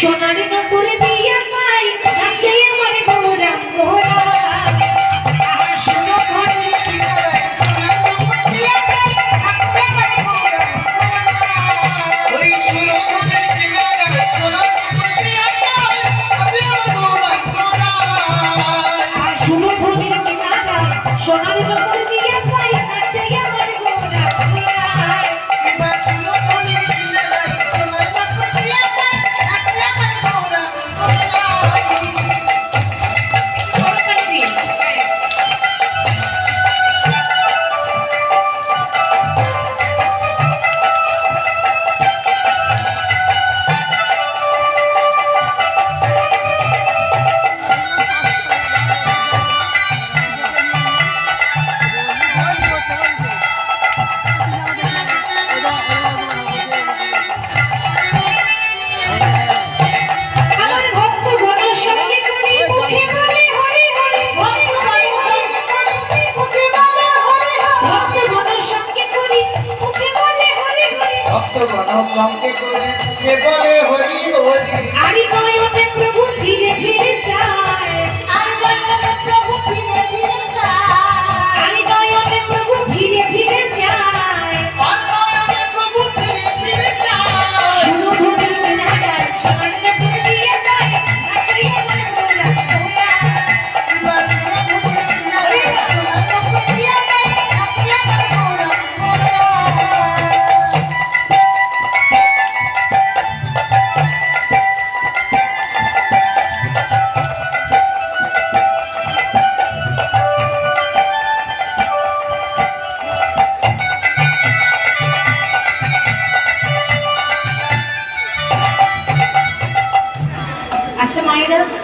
সোনার নপুর দিয়া পাই আছে আমার গৌরাঙ্গরা সোনার নপুর দিয়া পাই আছে আমার সঙ্গে করে বলে হরি হরি আরে নয়নে প্রভু ধীরে ধীরে চায় আর নয়নে প্রভু ধীরে ধীরে চায় আরে নয়নে প্রভু ধীরে ধীরে চায় আর নয়নে প্রভু ধীরে ধীরে চায় শুনো ধরে না গায় সোনার নপুর দিয়া পাই আছে আমার গৌরাঙ্গরা আচ্ছা মায়েরা